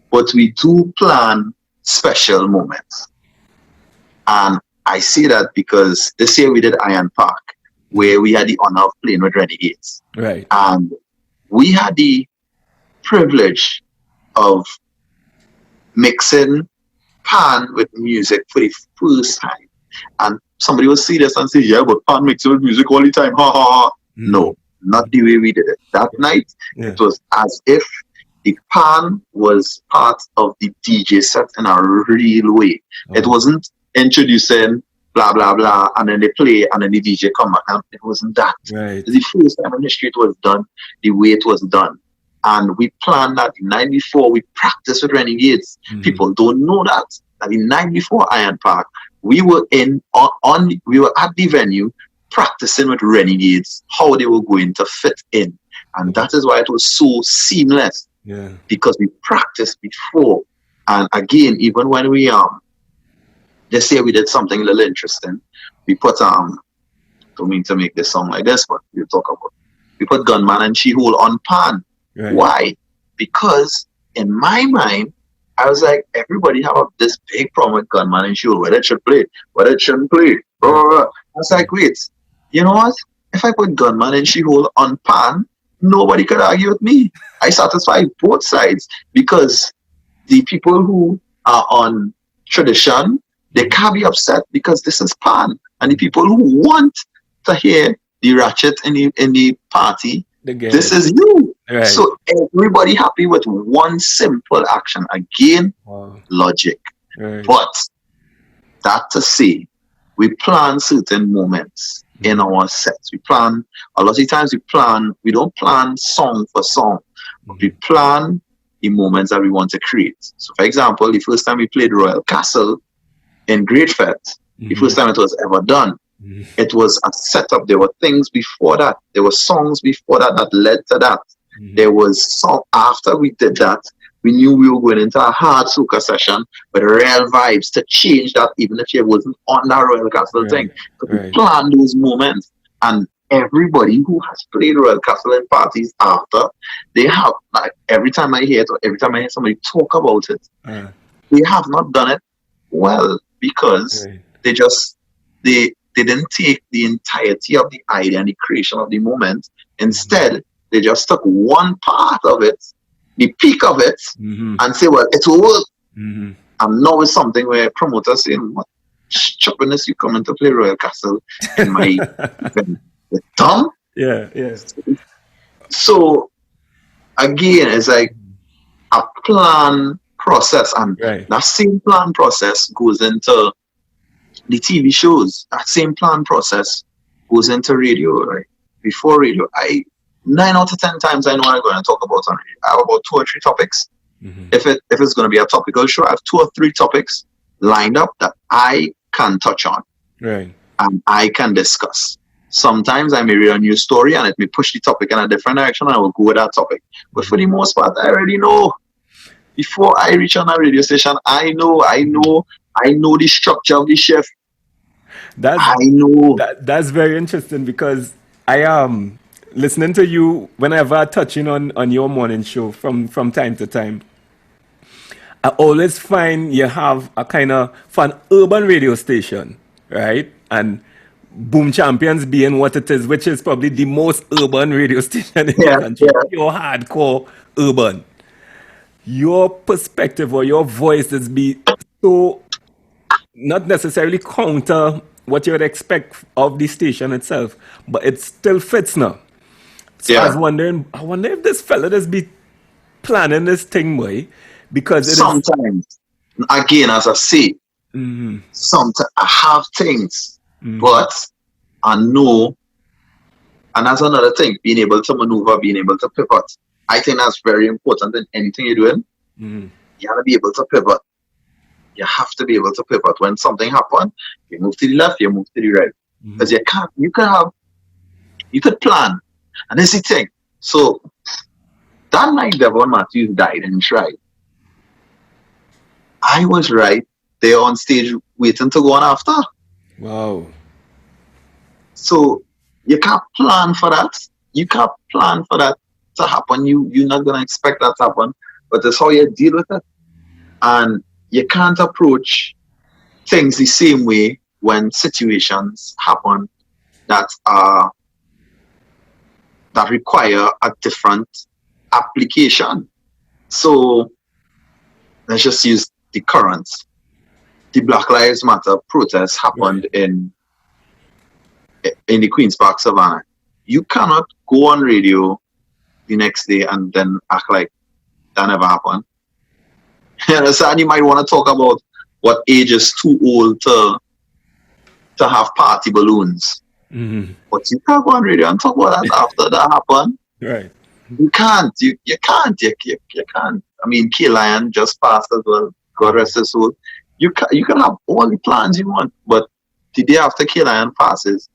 but we do plan special moments. And I say that because this year we did Iron Park, where we had the honor of playing with Renegades. Right. And we had the privilege of mixing pan with music for the first time. And somebody will see this and say, yeah, but pan mixing with music all the time. Ha ha ha. No, not the way we did it. That night, it was as if the pan was part of the DJ set in a real way. It wasn't introducing blah blah blah and then they play and then the DJ come back. And it wasn't that. Right. The first time in history it was done the way it was done. And we planned that the night before we practiced with Renegades. People don't know that. That the night before Iron Park, we were we were at the venue practicing with Renegades how they were going to fit in. And that is why it was so seamless. Yeah. Because we practiced before. And again, even when we this year we did something a little interesting. We put don't mean to make this sound like this, but we'll talk about we put Gunman and She-Hole on pan. Right. Why? Because in my mind, I was like, everybody have this big problem with Gunman and She-Hole, whether it should play, whether it shouldn't play. Blah, blah, blah. I was like, wait, you know what? If I put Gunman and She-Hole on pan, nobody could argue with me. I satisfy both sides because the people who are on tradition, they can't be upset because this is pan. And the people who want to hear the ratchet in the party, this is you. Right. So everybody happy with one simple action. Again, logic. Right. But that to say, we plan certain moments in our sets. We plan, a lot of times we don't plan song for song, but we plan the moments that we want to create. So for example, the first time we played Royal Castle in Great Fete, the first time it was ever done, it was a setup. There were things before that. There were songs before that that led to that. There was song after we did that. We knew we were going into a hard soca session with real vibes to change that, even if it wasn't on that Royal Castle thing. But we planned those moments, and everybody who has played Royal Castle in parties after, they have, like, every time I hear it or every time I hear somebody talk about it, they have not done it well because they didn't take the entirety of the idea and the creation of the moment. Instead, they just took one part of it, the peak of it, and say, well, it will work. And now it's something where promoters saying, what stupidness you coming to play Royal Castle in my with Tom? Yeah. So again, it's like a plan process, and that same plan process goes into the TV shows. That same plan process goes into radio, right? Before radio, 9 out of 10 times I know what I'm going to talk about on radio. I have about 2 or 3 topics. If it's going to be a topical show, I have 2 or 3 topics lined up that I can touch on. Right. And I can discuss. Sometimes I may read a new story and it may push the topic in a different direction and I will go with that topic. But for the most part, I already know. Before I reach on a radio station, I know the structure of the shift. I know. That's very interesting because I am listening to you whenever I touch in on your morning show from time to time. I always find you have a kind of, for an urban radio station, right? And Boom Champions being what it is, which is probably the most urban radio station in the country. You're hardcore urban. Your perspective or your voice is be so not necessarily counter what you would expect of the station itself, but it still fits now. So I wonder if this fella does be planning this thing, boy, because sometimes, again, as I say, sometimes I have things, but I know, and that's another thing, being able to maneuver, being able to pivot. I think that's very important in anything you're doing. You have to be able to pivot. You have to be able to pivot. When something happens, you move to the left, you move to the right. Because you could plan. And this is the thing. So, that night Devon Matthews died in Try, I was right there on stage waiting to go on after. Wow. So, you can't plan for that. You can't plan for that to happen. You're not going to expect that to happen. But that's how you deal with it. And you can't approach things the same way when situations happen that that require a different application. So let's just use the current. The Black Lives Matter protests happened in the Queen's Park Savannah. You cannot go on radio the next day and then act like that never happened. You understand? You might want to talk about what age is too old to have party balloons. Mm-hmm. But you can't go on radio and talk about that after that happened. Right. You can't. You can't. You can't. I mean, K Lion just passed as well. God rest his soul. You can have all the plans you want, but the day after K Lion passes,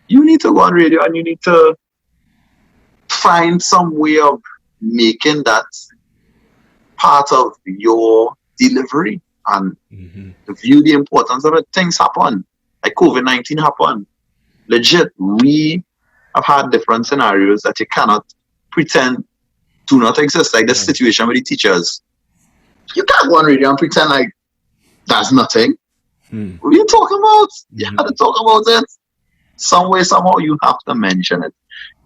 you need to go on radio and you need to find some way of making that part of your delivery and view the importance of it. Things happen. Like COVID-19 happened. Legit, we have had different scenarios that you cannot pretend do not exist. Like the situation with the teachers. You can't go on radio and pretend like that's nothing. What are you talking about? You have to talk about it. Some way, somehow you have to mention it.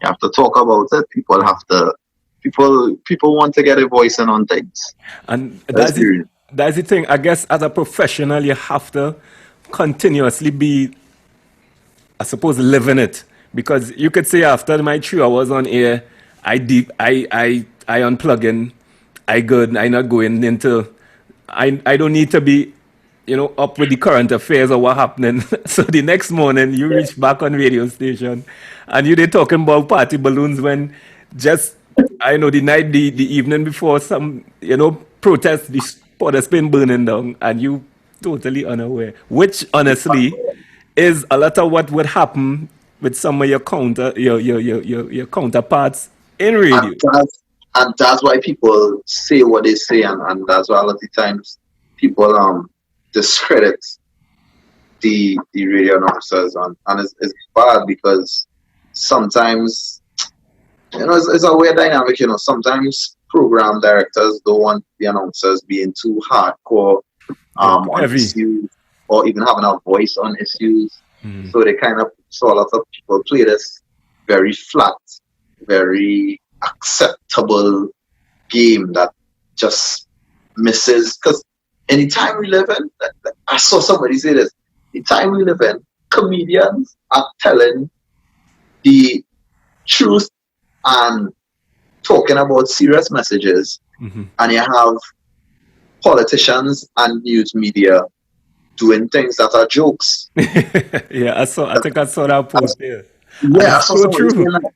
You have to talk about it. People have to people want to get a voice in on things. And that's the thing. I guess as a professional you have to continuously be, I suppose, living it. Because you could say after my 3 hours on air, I unplugging, I good, I not going into, I don't need to be, up with the current affairs or what happening. So the next morning you reach back on radio station and you they talking about party balloons when just, I know the night, the evening before some, protest, the spot has been burning down and you totally unaware, which honestly is a lot of what would happen with some of your counterparts in radio. And that's why people say what they say, and that's why a lot of the times people discredit the radio announcers, and it's bad because sometimes it's a weird dynamic. Sometimes program directors don't want the announcers being too hardcore on issues or even having a voice on issues. So they so a lot of people play this very flat, very acceptable game that just misses. Because in the time we live in, I saw somebody say this, the time we live in, comedians are telling the truth and talking about serious messages, and you have politicians and news media doing things that are jokes. Yeah, I think I saw that post there. Yeah, I saw so true. That.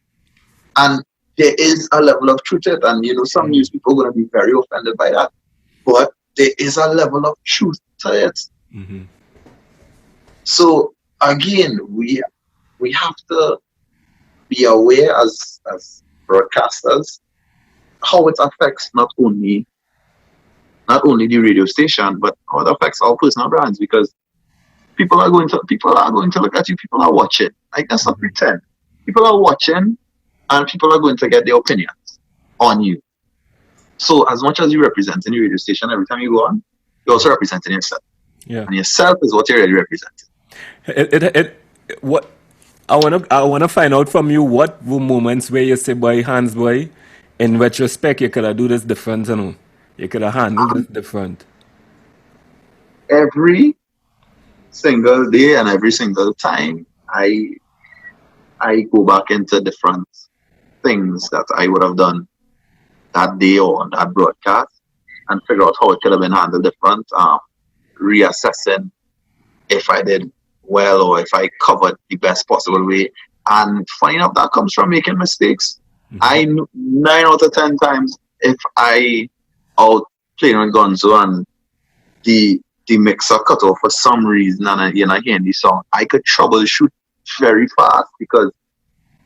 And there is a level of truth to it, and some news people are going to be very offended by that, but there is a level of truth to it. So again, we have to be aware as broadcasters how it affects not only the radio station, but how it affects our personal brands, because people are going to look at you. People are watching. Like, let's not pretend. People are watching, and people are going to get their opinions on you. So as much as you represent in the radio station, every time you go on, you're also representing yourself. Yeah. And yourself is what you're really representing. What I wanna find out from you, what were moments where you say, boy, Hans, boy, in retrospect, you could have do this different, you could have handled this different. Every single day and every single time, I go back into different things that I would have done that day or on that broadcast and figure out how it could have been handled different, reassessing if I did well or if I covered the best possible way. And funny enough, that comes from making mistakes. 9 out of 10 times, if I out playing with Gonzo and the mixer cut off for some reason and I hear the song, I could troubleshoot very fast because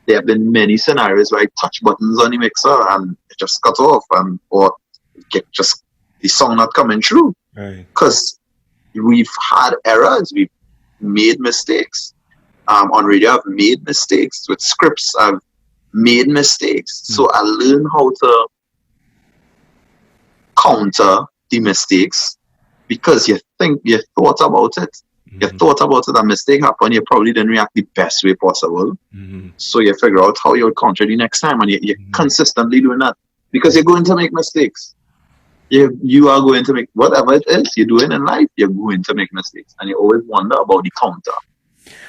there have been many scenarios where I touch buttons on the mixer and it just cut off or get just the song not coming through. Because we've had errors, we've made mistakes. On radio, I've made mistakes. With scripts, I've made mistakes. So I learned how to counter the mistakes because you thought about it. You thought about it, a mistake happened, you probably didn't react the best way possible. So you figure out how you'll counter the next time, and you're consistently doing that. Because you're going to make mistakes. You are going to make whatever it is you're doing in life, you're going to make mistakes. And you always wonder about the counter.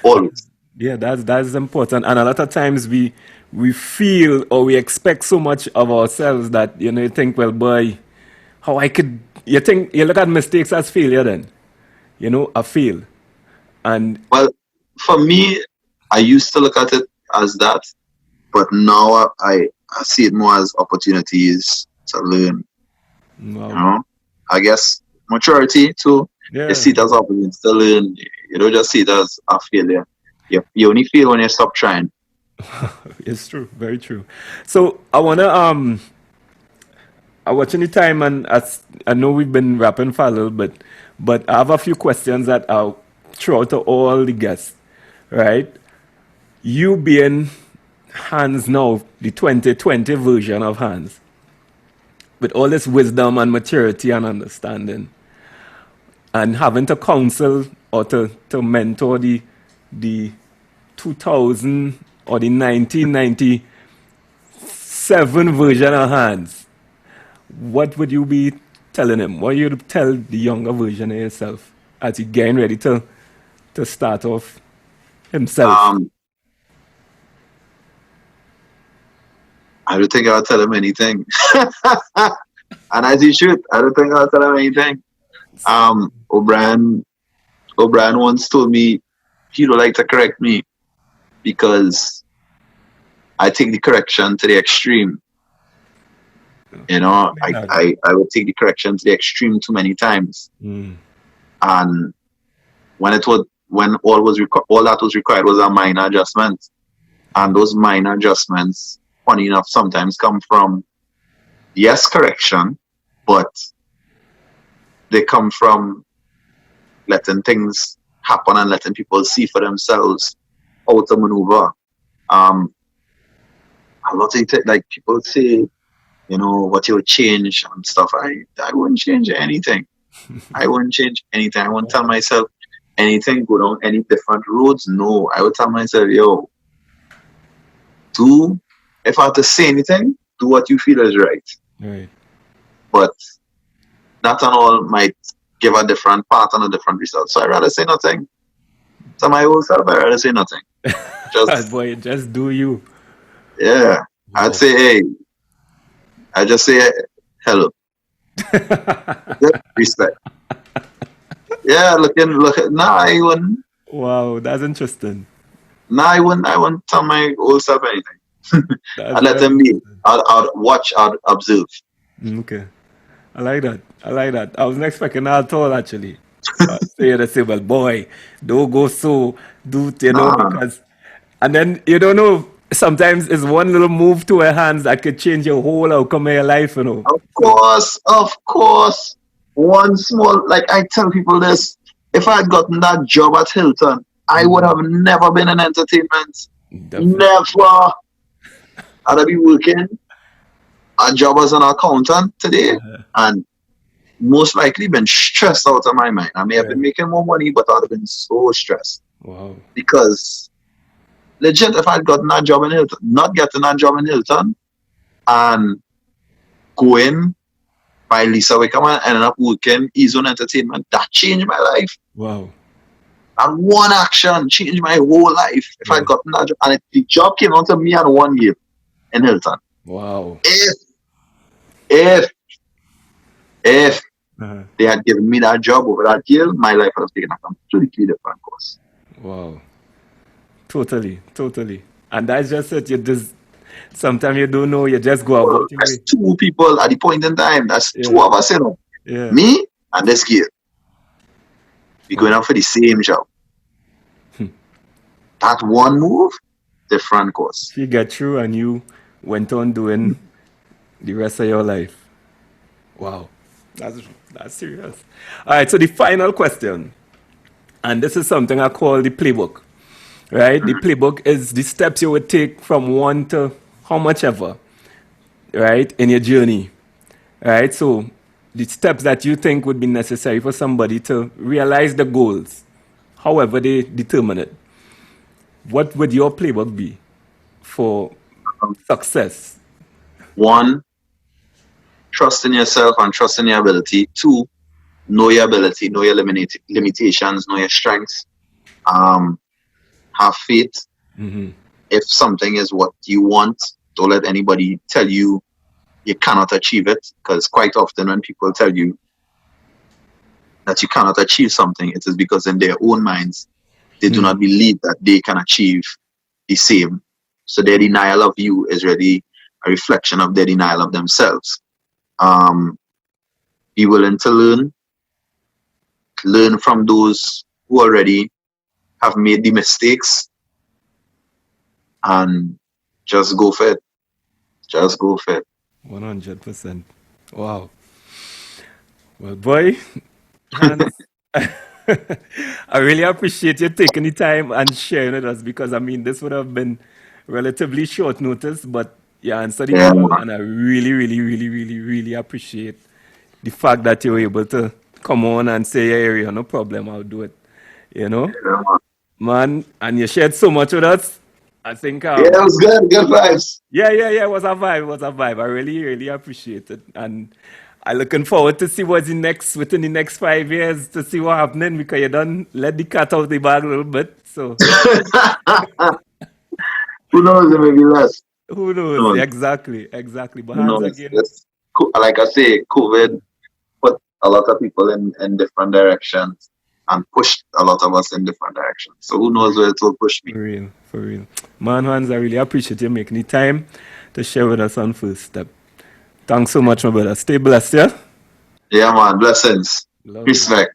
Always. Yeah, that's important. And a lot of times we feel or we expect so much of ourselves that you think, well, boy, how I could you think you look at mistakes as failure then. I fail. And Well, for me, I used to look at it as that, but now I see it more as opportunities to learn. wow. I guess maturity too. Yeah. You see it as opportunities to learn. You don't just see it as a failure. You only fail when you stop trying. It's true, very true. So I watching the time, and I know we've been rapping for a little bit, but I have a few questions that I'll throw out to all the guests. Right? You being Hans now, the 2020 version of Hans, with all this wisdom and maturity and understanding, and having to counsel or to mentor the 2000 or the 1997 version of Hans, what would you be telling him? What would you tell the younger version of yourself as he's getting ready to start off himself? I don't think I'll tell him anything. And as he should, I don't think I'll tell him anything. O'Brien once told me he don't like to correct me because I take the correction to the extreme. I would take the correction to the extreme too many times. And when all that was required was a minor adjustment. And those minor adjustments, funny enough, sometimes come from, yes, correction, but they come from letting things happen and letting people see for themselves how to maneuver. A lot of it, like people say, what you would change and stuff. I wouldn't change anything. I wouldn't change anything. I wouldn't tell myself anything, go down any different roads. No, I would tell myself, if I have to say anything, do what you feel is right. Right. But that and all might give a different path and a different result. So I'd rather say nothing. To my old self, I'd rather say nothing. Boy, just do you. Yeah. I'd say, hey. I just say hello. Respect. Yeah, look. Nah, I wouldn't. Wow, that's interesting. Nah, I wouldn't tell my old self anything. I'd let them be. I'd watch, I'd observe. Okay. I like that. I wasn't expecting that at all, actually. Say, well, boy, don't go so, because, and then you don't know, sometimes it's one little move to her hands that could change your whole outcome of your life, Of course. One small, like I tell people this, if I had gotten that job at Hilton, I would have never been in entertainment. Definitely. Never. I'd be working a job as an accountant today, and most likely been stressed out of my mind. I may have been making more money, but I'd have been so stressed. Wow. Because legit, if I'd gotten that job in Hilton, not getting that job in Hilton, and going by Lisa Wickham and ended up working E-Zone Entertainment, that changed my life. Wow. And one action changed my whole life. If I'd gotten that job, and the job came out to me in 1 year in Hilton. Wow. If they had given me that job over that year, my life would have taken a completely different course. Wow. Totally. And that's just it. Sometimes you don't know, you just go about your way. That's two people at the point in time. That's two of us, me and this kid. We're going out for the same job. That one move, different course. She got through and you went on doing the rest of your life. Wow. That's serious. All right, so the final question, and this is something I call the playbook, right? The playbook is the steps you would take from one to how much ever, right, in your journey, right? So the steps that you think would be necessary for somebody to realize the goals. however they determine it. What would your playbook be for success? One, trust in yourself and trust in your ability. Two, know your ability, know your limitations, know your strengths. Have faith. Mm-hmm. If something is what you want, don't let anybody tell you you cannot achieve it. Because quite often when people tell you that you cannot achieve something, it is because in their own minds, they do not believe that they can achieve the same. So their denial of you is really a reflection of their denial of themselves. Be willing to learn from those who already have made the mistakes, and just go for it. Just go for it. 100%. Wow. Well, boy, Hans, I really appreciate you taking the time and sharing with us, because I mean, this would have been relatively short notice, but you answered the Yeah, call, and I really, really, really, really, really appreciate the fact that you were able to come on and say, "Yeah, Arion, no problem, I'll do it." You know, yeah, man, and you shared so much with us. I think, it was good. Good vibes. yeah, it was a vibe, it was a vibe. I really, really appreciate it, and I'm looking forward to see what's within the next 5 years, to see what happening, because you done let the cat out of the bag a little bit. So Who knows? It may be less. who Who knows? knows? Exactly, exactly. But Who Hans, knows? again, It's, like I say, COVID put a lot of people in different directions and pushed a lot of us in different directions. So who knows where it will push me? for real, for real. Man, Hans, I really appreciate you making the time to share with us on First Step. Thanks so much, my brother. Stay blessed, yeah? Yeah, man. Blessings. Love you. Respect.